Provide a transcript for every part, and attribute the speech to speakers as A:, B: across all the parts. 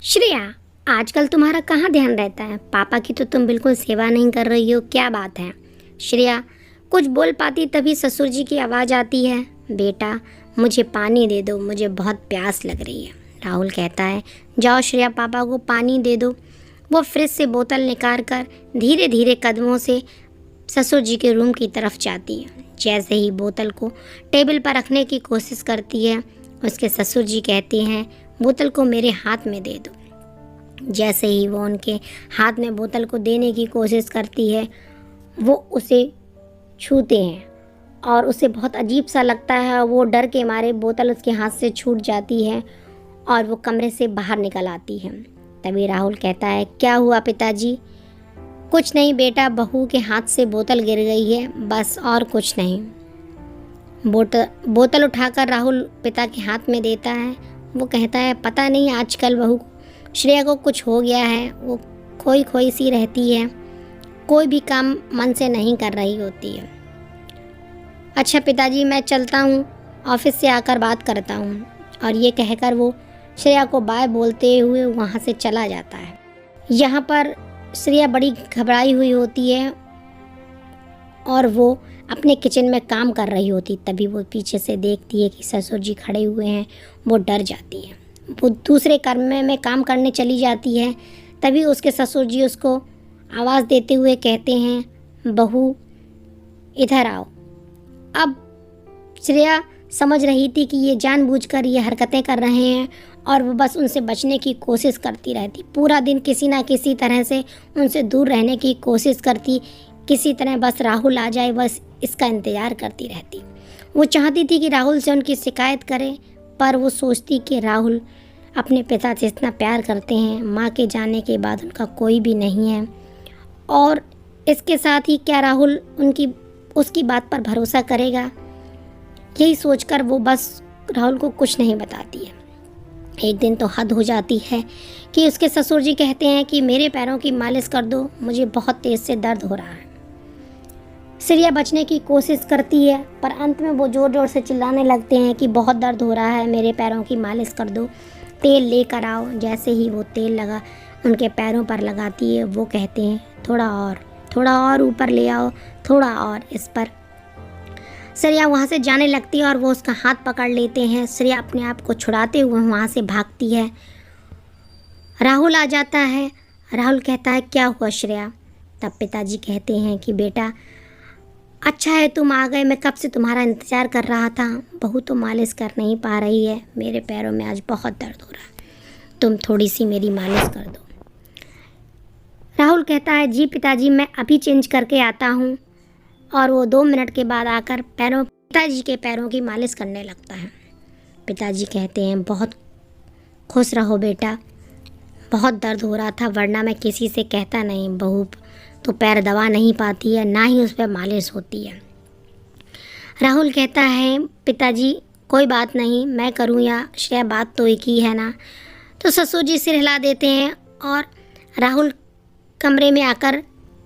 A: श्रेया, आजकल तुम्हारा कहाँ ध्यान रहता है? पापा की तो तुम बिल्कुल सेवा नहीं कर रही हो, क्या बात है? श्रेया कुछ बोल पाती तभी ससुर जी की आवाज़ आती है, बेटा मुझे पानी दे दो, मुझे बहुत प्यास लग रही है। राहुल कहता है, जाओ श्रेया पापा को पानी दे दो। वो फ्रिज से बोतल निकाल कर धीरे धीरे कदमों से ससुर जी के रूम की तरफ जाती है। जैसे ही बोतल को टेबल पर रखने की कोशिश करती है, उसके ससुर जी कहते हैं, बोतल को मेरे हाथ में दे दो। जैसे ही वो उनके हाथ में बोतल को देने की कोशिश करती है, वो उसे छूते हैं और उसे बहुत अजीब सा लगता है। वो डर के मारे बोतल उसके हाथ से छूट जाती है और वो कमरे से बाहर निकल आती है। तभी राहुल कहता है, क्या हुआ पिताजी? कुछ नहीं बेटा, बहू के हाथ से बोतल गिर गई है, बस और कुछ नहीं। बोतल उठाकर राहुल पिता के हाथ में देता है। वो कहता है, पता नहीं आजकल बहू श्रेया को कुछ हो गया है, वो खोई खोई सी रहती है, कोई भी काम मन से नहीं कर रही होती है। अच्छा पिताजी मैं चलता हूँ, ऑफिस से आकर बात करता हूँ। और ये कहकर वो श्रेया को बाय बोलते हुए वहाँ से चला जाता है। यहाँ पर श्रेया बड़ी घबराई हुई होती है और वो अपने किचन में काम कर रही होती। तभी वो पीछे से देखती है कि ससुर जी खड़े हुए हैं। वो डर जाती है, वो दूसरे कमरे में काम करने चली जाती है। तभी उसके ससुर जी उसको आवाज़ देते हुए कहते हैं, बहू इधर आओ। अब श्रेया समझ रही थी कि ये जानबूझकर ये हरकतें कर रहे हैं और वो बस उनसे बचने की कोशिश करती रहती। पूरा दिन किसी ना किसी तरह से उनसे दूर रहने की कोशिश करती, किसी तरह बस राहुल आ जाए, बस इसका इंतज़ार करती रहती। वो चाहती थी कि राहुल से उनकी शिकायत करे, पर वो सोचती कि राहुल अपने पिता से इतना प्यार करते हैं, माँ के जाने के बाद उनका कोई भी नहीं है, और इसके साथ ही क्या राहुल उसकी बात पर भरोसा करेगा? यही सोचकर वो बस राहुल को कुछ नहीं बताती है। एक दिन तो हद हो जाती है कि उसके ससुर जी कहते हैं कि मेरे पैरों की मालिश कर दो, मुझे बहुत तेज़ से दर्द हो रहा है। श्रेया बचने की कोशिश करती है, पर अंत में वो ज़ोर ज़ोर से चिल्लाने लगते हैं कि बहुत दर्द हो रहा है, मेरे पैरों की मालिश कर दो, तेल लेकर आओ। जैसे ही वो तेल उनके पैरों पर लगाती है, वो कहते हैं थोड़ा और ऊपर ले आओ, थोड़ा और इस पर। श्रेया वहाँ से जाने लगती है और वो उसका हाथ पकड़ लेते हैं। श्रेया अपने आप को छुड़ाते हुए वहाँ से भागती है। राहुल आ जाता है। राहुल कहता है, क्या हुआ श्रेया? तब पिताजी कहते हैं कि बेटा अच्छा है तुम आ गए, मैं कब से तुम्हारा इंतज़ार कर रहा था। बहू तो मालिश कर नहीं पा रही है, मेरे पैरों में आज बहुत दर्द हो रहा है, तुम थोड़ी सी मेरी मालिश कर दो। राहुल कहता है, जी पिताजी मैं अभी चेंज करके आता हूँ। और वो 2 मिनट के बाद आकर पिताजी के पैरों की मालिश करने लगता है। पिताजी कहते हैं, बहुत खुश रहो बेटा, बहुत दर्द हो रहा था, वरना मैं किसी से कहता नहीं, बहू तो पैर दबा नहीं पाती है, ना ही उस पर मालिश होती है। राहुल कहता है, पिताजी कोई बात नहीं, मैं करूँ या श्रेया, बात तो एक ही है ना। तो ससुर जी सिर हिला देते हैं और राहुल कमरे में आकर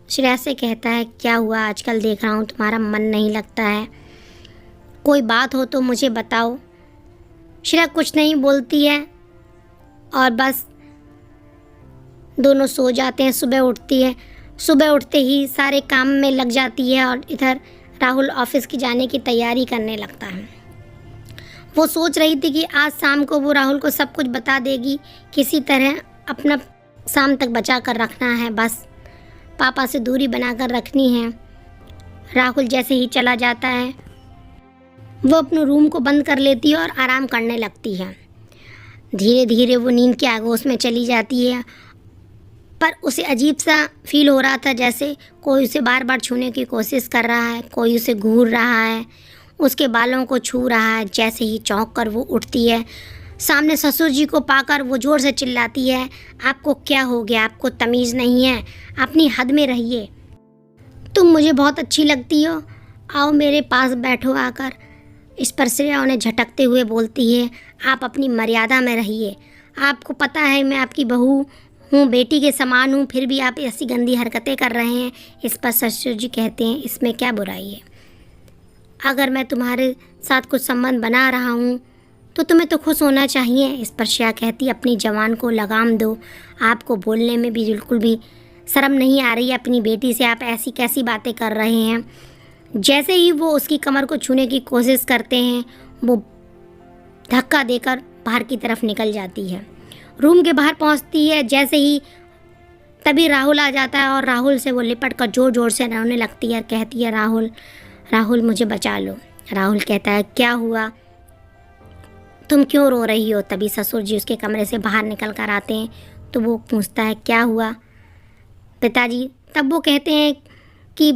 A: श्रेया से कहता है, क्या हुआ, आजकल देख रहा हूँ तुम्हारा मन नहीं लगता है, कोई बात हो तो मुझे बताओ। श्रेया कुछ नहीं बोलती है और बस दोनों सो जाते हैं। सुबह उठते ही सारे काम में लग जाती है और इधर राहुल ऑफिस की जाने की तैयारी करने लगता है। वो सोच रही थी कि आज शाम को वो राहुल को सब कुछ बता देगी, किसी तरह अपना शाम तक बचा कर रखना है, बस पापा से दूरी बनाकर रखनी है। राहुल जैसे ही चला जाता है, वो अपने रूम को बंद कर लेती है और आराम करने लगती है। धीरे धीरे वो नींद के आगोश में चली जाती है, पर उसे अजीब सा फील हो रहा था, जैसे कोई उसे बार बार छूने की कोशिश कर रहा है, कोई उसे घूर रहा है, उसके बालों को छू रहा है। जैसे ही चौंक कर वो उठती है, सामने ससुर जी को पाकर वो ज़ोर से चिल्लाती है, आपको क्या हो गया, आपको तमीज़ नहीं है, अपनी हद में रहिए, तुम मुझे बहुत अच्छी लगती हो, आओ मेरे पास बैठो आकर। इस पर श्रेया उन्हें झटकते हुए बोलती है, आप अपनी मर्यादा में रहिए, आपको पता है मैं आपकी बहू हूँ, बेटी के समान हूँ, फिर भी आप ऐसी गंदी हरकतें कर रहे हैं। इस पर ससुर जी कहते हैं, इसमें क्या बुराई है, अगर मैं तुम्हारे साथ कुछ संबंध बना रहा हूँ तो तुम्हें तो खुश होना चाहिए। इस पर श्रेया कहती अपनी जवान को लगाम दो, आपको बोलने में भी बिल्कुल भी शर्म नहीं आ रही है अपनी बेटी से, आप ऐसी कैसी बातें कर रहे हैं। जैसे ही वो उसकी कमर को छूने की कोशिश करते हैं वो धक्का देकर बाहर की तरफ निकल जाती है। रूम के बाहर पहुंचती है जैसे ही तभी राहुल आ जाता है और राहुल से वो लिपट कर ज़ोर ज़ोर से रोने लगती है, कहती है राहुल राहुल मुझे बचा लो। राहुल कहता है क्या हुआ, तुम क्यों रो रही हो। तभी ससुर जी उसके कमरे से बाहर निकल कर आते हैं तो वो पूछता है क्या हुआ पिताजी। तब वो कहते हैं कि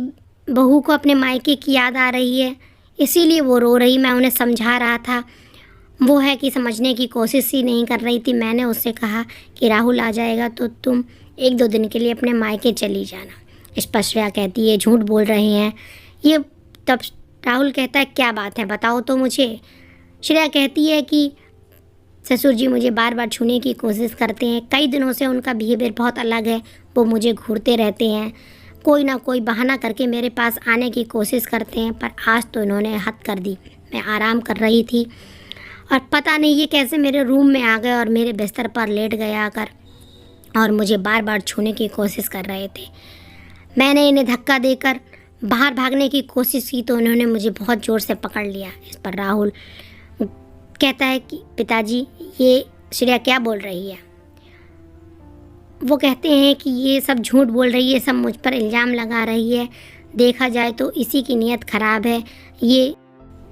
A: बहू को अपने मायके की याद आ रही है इसीलिए वो रो रही, मैं उन्हें समझा रहा था, वो है कि समझने की कोशिश ही नहीं कर रही थी। मैंने उससे कहा कि राहुल आ जाएगा तो तुम 1-2 दिन के लिए अपने मायके चली जाना। इस पर श्रेया कहती है झूठ बोल रहे हैं ये। तब राहुल कहता है क्या बात है बताओ तो मुझे। श्रेया कहती है कि ससुर जी मुझे बार बार छूने की कोशिश करते हैं, कई दिनों से उनका बिहेवियर बहुत अलग है, वो मुझे घूरते रहते हैं, कोई ना कोई बहाना करके मेरे पास आने की कोशिश करते हैं, पर आज तो इन्होंने हद कर दी। मैं आराम कर रही थी और पता नहीं ये कैसे मेरे रूम में आ गए और मेरे बिस्तर पर लेट गए आकर और मुझे बार बार छूने की कोशिश कर रहे थे। मैंने इन्हें धक्का देकर बाहर भागने की कोशिश की तो उन्होंने मुझे बहुत ज़ोर से पकड़ लिया। इस पर राहुल कहता है कि पिताजी ये श्रेया क्या बोल रही है। वो कहते हैं कि ये सब झूठ बोल रही है, सब मुझ पर इल्ज़ाम लगा रही है, देखा जाए तो इसी की नीयत ख़राब है, ये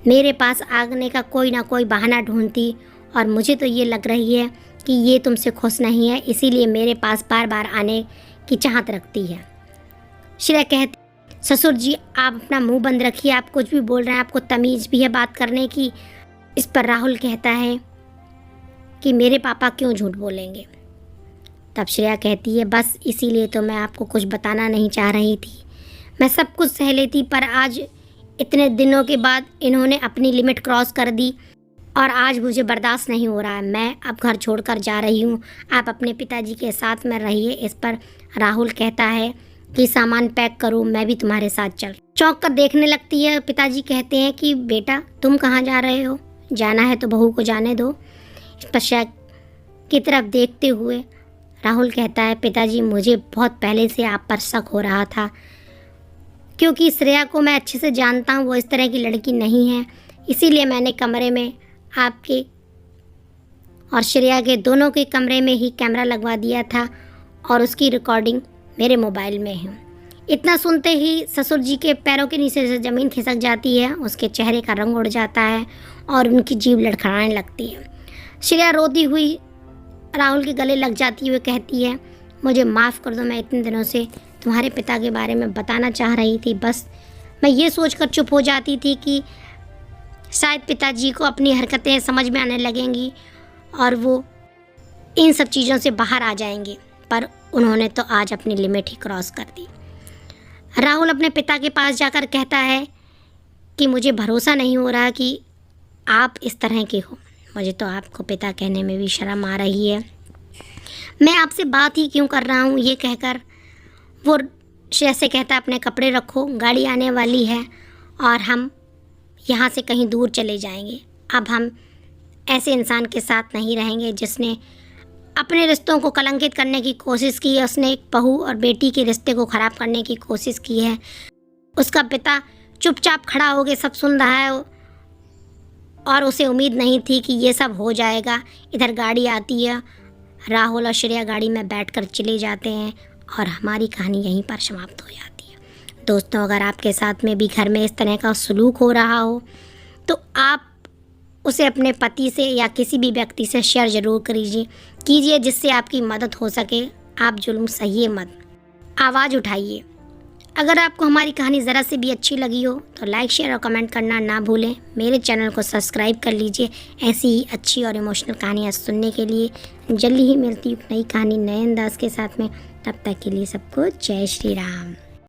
A: मेरे पास आने का कोई ना कोई बहाना ढूंढती और मुझे तो ये लग रही है कि ये तुमसे खुश नहीं है इसीलिए मेरे पास बार बार आने की चाहत रखती है। श्रेया कहती ससुर जी आप अपना मुंह बंद रखिए, आप कुछ भी बोल रहे हैं, आपको तमीज़ भी है बात करने की। इस पर राहुल कहता है कि मेरे पापा क्यों झूठ बोलेंगे। तब श्रेया कहती है बस इसीलिए तो मैं आपको कुछ बताना नहीं चाह रही थी, मैं सब कुछ सह लेती पर आज इतने दिनों के बाद इन्होंने अपनी लिमिट क्रॉस कर दी और आज मुझे बर्दाश्त नहीं हो रहा है, मैं अब घर छोड़कर जा रही हूँ, आप अपने पिताजी के साथ में रहिए। इस पर राहुल कहता है कि सामान पैक करो, मैं भी तुम्हारे साथ चल। चौंक कर देखने लगती है। पिताजी कहते हैं कि बेटा तुम कहाँ जा रहे हो, जाना है तो बहू को जाने दो। इस पर श्रेया की तरफ देखते हुए राहुल कहता है पिताजी मुझे बहुत पहले से आप पर शक हो रहा था, क्योंकि श्रेया को मैं अच्छे से जानता हूँ, वो इस तरह की लड़की नहीं है, इसीलिए मैंने कमरे में आपके और श्रेया के दोनों के कमरे में ही कैमरा लगवा दिया था और उसकी रिकॉर्डिंग मेरे मोबाइल में है। इतना सुनते ही ससुर जी के पैरों के नीचे से ज़मीन खिसक जाती है, उसके चेहरे का रंग उड़ जाता है और उनकी जीभ लड़खड़ाने लगती है। श्रेया रोती हुई राहुल के गले लग जाती हुई कहती है मुझे माफ़ कर दो, मैं इतने दिनों से तुम्हारे पिता के बारे में बताना चाह रही थी, बस मैं ये सोचकर चुप हो जाती थी कि शायद पिताजी को अपनी हरकतें समझ में आने लगेंगी और वो इन सब चीज़ों से बाहर आ जाएंगे, पर उन्होंने तो आज अपनी लिमिट ही क्रॉस कर दी। राहुल अपने पिता के पास जाकर कहता है कि मुझे भरोसा नहीं हो रहा कि आप इस तरह के हो, मुझे तो आपको पिता कहने में भी शर्म आ रही है, मैं आपसे बात ही क्यों कर रहा हूँ। ये कहकर वो श्रेया से कहता है अपने कपड़े रखो, गाड़ी आने वाली है और हम यहाँ से कहीं दूर चले जाएंगे। अब हम ऐसे इंसान के साथ नहीं रहेंगे जिसने अपने रिश्तों को कलंकित करने की कोशिश की है, उसने एक बहू और बेटी के रिश्ते को ख़राब करने की कोशिश की है। उसका पिता चुपचाप खड़ा हो के सब सुन रहा है और उसे उम्मीद नहीं थी कि ये सब हो जाएगा। इधर गाड़ी आती है, राहुल और श्रेया गाड़ी में बैठकर चले जाते हैं और हमारी कहानी यहीं पर समाप्त हो जाती है। दोस्तों अगर आपके साथ में भी घर में इस तरह का सलूक हो रहा हो तो आप उसे अपने पति से या किसी भी व्यक्ति से शेयर ज़रूर कीजिए जिससे आपकी मदद हो सके। आप जुल्म सहिए मत, आवाज़ उठाइए। अगर आपको हमारी कहानी ज़रा से भी अच्छी लगी हो तो लाइक शेयर और कमेंट करना ना भूलें। मेरे चैनल को सब्सक्राइब कर लीजिए ऐसी ही अच्छी और इमोशनल कहानियाँ सुनने के लिए। जल्दी ही मिलती हूँ नई कहानी नए अंदाज के साथ में, तब तक के लिए सबको जय श्री राम।